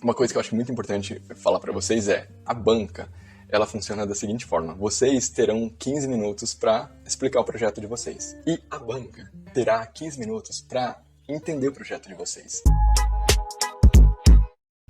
Uma coisa que eu acho muito importante falar para vocês é, a banca, ela funciona da seguinte forma: vocês terão 15 minutos para explicar o projeto de vocês. E a banca terá 15 minutos para entender o projeto de vocês.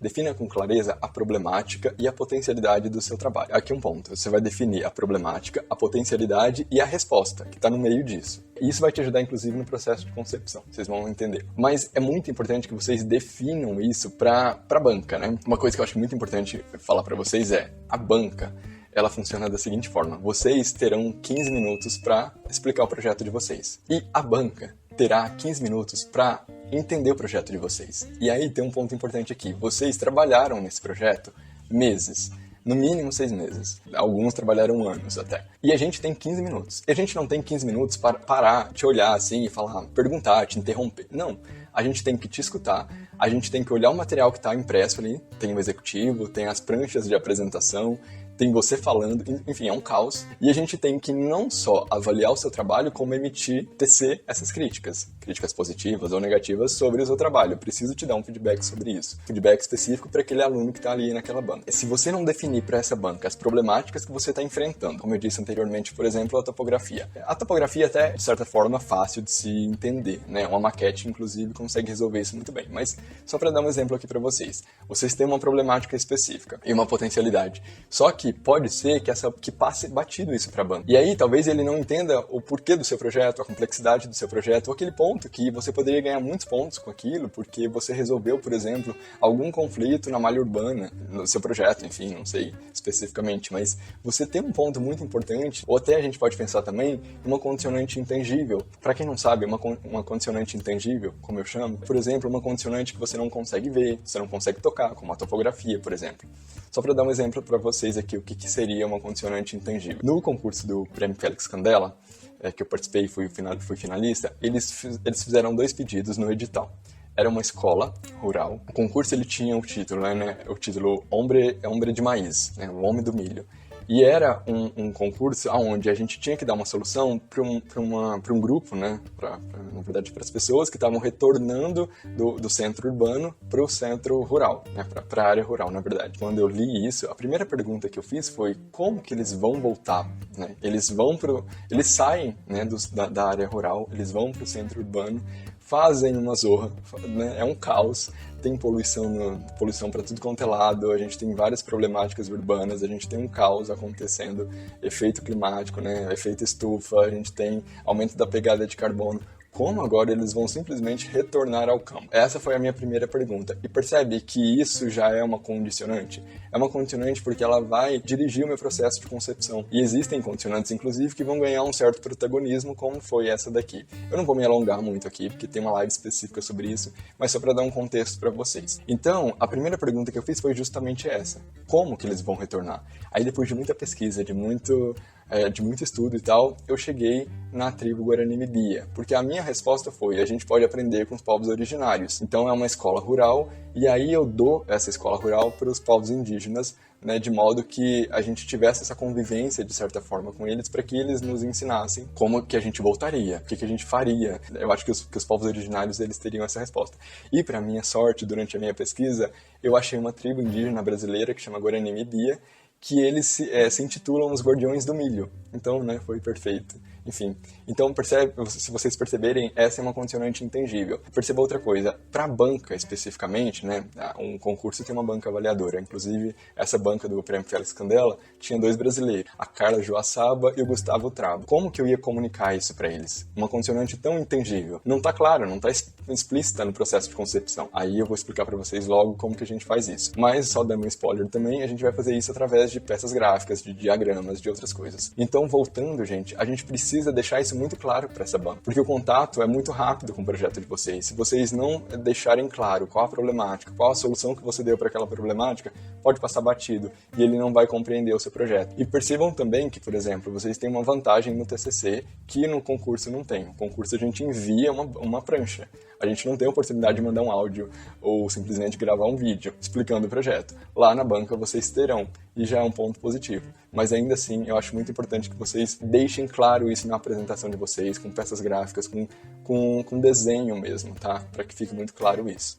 Defina com clareza a problemática e a potencialidade do seu trabalho. Aqui um ponto, você vai definir a problemática, a potencialidade e a resposta, que está no meio disso. E isso vai te ajudar, inclusive, no processo de concepção, vocês vão entender. Mas é muito importante que vocês definam isso para a banca, né? Uma coisa que eu acho muito importante falar para vocês é, a banca, ela funciona da seguinte forma: vocês terão 15 minutos para explicar o projeto de vocês. E a banca terá 15 minutos para entender o projeto de vocês. E aí tem um ponto importante aqui. Vocês trabalharam nesse projeto meses, no mínimo 6 meses. Alguns trabalharam anos até. E a gente tem 15 minutos. E a gente não tem 15 minutos para parar, te olhar assim e falar, perguntar, te interromper. Não. A gente tem que te escutar, a gente tem que olhar o material que está impresso ali. Tem o executivo, tem as pranchas de apresentação, tem você falando, enfim, é um caos. E a gente tem que não só avaliar o seu trabalho, como tecer essas críticas positivas ou negativas sobre o seu trabalho. Eu preciso te dar um feedback sobre isso. Feedback específico para aquele aluno que está ali naquela banca. Se você não definir para essa banca as problemáticas que você está enfrentando, como eu disse anteriormente, por exemplo, a topografia. A topografia até, de certa forma, fácil de se entender, né? Uma maquete, inclusive, consegue resolver isso muito bem. Mas, só para dar um exemplo aqui para vocês. Vocês têm uma problemática específica e uma potencialidade. Só que pode ser que passe batido isso para a banca. E aí, talvez ele não entenda o porquê do seu projeto, a complexidade do seu projeto, ou aquele ponto que você poderia ganhar muitos pontos com aquilo, porque você resolveu, por exemplo, algum conflito na malha urbana, no seu projeto, enfim, não sei especificamente, mas você tem um ponto muito importante, ou até a gente pode pensar também em uma condicionante intangível. Para quem não sabe, uma condicionante intangível, como eu chamo, por exemplo, uma condicionante que você não consegue ver, você não consegue tocar, como a topografia, por exemplo. Só para dar um exemplo para vocês aqui, o que seria uma condicionante intangível. No concurso do Prêmio Félix Candela, que eu participei e fui finalista, eles fizeram 2 pedidos no edital. Era uma escola rural. O concurso ele tinha o título, né? O título Hombre de Maíz, né? O Homem do Milho. E era um concurso onde a gente tinha que dar uma solução para um grupo, né? Na verdade, para as pessoas que estavam retornando do centro urbano para o centro rural, né? Para a área rural, na verdade. Quando eu li isso, a primeira pergunta que eu fiz foi como que eles vão voltar, né? Eles saem, né, da área rural, eles vão para o centro urbano, fazem uma zorra, né? É um caos, tem poluição para tudo quanto é lado, a gente tem várias problemáticas urbanas, a gente tem um caos acontecendo, efeito climático, né? Efeito estufa, a gente tem aumento da pegada de carbono. Como agora eles vão simplesmente retornar ao campo? Essa foi a minha primeira pergunta. E percebe que isso já é uma condicionante? É uma condicionante porque ela vai dirigir o meu processo de concepção. E existem condicionantes, inclusive, que vão ganhar um certo protagonismo, como foi essa daqui. Eu não vou me alongar muito aqui, porque tem uma live específica sobre isso, mas só para dar um contexto para vocês. Então, a primeira pergunta que eu fiz foi justamente essa. Como que eles vão retornar? Aí, depois de muita pesquisa, de muito estudo e tal, eu cheguei na tribo Guarani-Mibiya, porque a minha resposta foi, a gente pode aprender com os povos originários. Então é uma escola rural, e aí eu dou essa escola rural para os povos indígenas, né, de modo que a gente tivesse essa convivência, de certa forma, com eles, para que eles nos ensinassem como que a gente voltaria, o que a gente faria. Eu acho que os povos originários, eles teriam essa resposta. E, para minha sorte, durante a minha pesquisa, eu achei uma tribo indígena brasileira que chama Guarani-Mibiya, que eles se intitulam os Guardiões do Milho. Então, né, foi perfeito. Enfim, então se vocês perceberem, essa é uma condicionante intangível. Perceba outra coisa, para a banca especificamente, né, um concurso tem uma banca avaliadora, inclusive essa banca do Prêmio Félix Candela tinha 2 brasileiros, a Carla Joaçaba e o Gustavo Trabo. Como que eu ia comunicar isso para eles? Uma condicionante tão intangível. Não está claro, não está explícita no processo de concepção. Aí eu vou explicar para vocês logo como que a gente faz isso. Mas, só dando um spoiler também, a gente vai fazer isso através de peças gráficas, de diagramas, de outras coisas. Então, voltando, gente, a gente precisa deixar isso muito claro para essa banca, porque o contato é muito rápido com o projeto de vocês. Se vocês não deixarem claro qual a problemática, qual a solução que você deu para aquela problemática, pode passar batido e ele não vai compreender o seu projeto. E percebam também que, por exemplo, vocês têm uma vantagem no TCC que no concurso não tem. No concurso a gente envia uma prancha. A gente não tem a oportunidade de mandar um áudio ou simplesmente gravar um vídeo explicando o projeto. Lá na banca vocês terão, e já é um ponto positivo. Mas ainda assim, eu acho muito importante que vocês deixem claro isso na apresentação de vocês, com peças gráficas, com desenho mesmo, tá? Para que fique muito claro isso.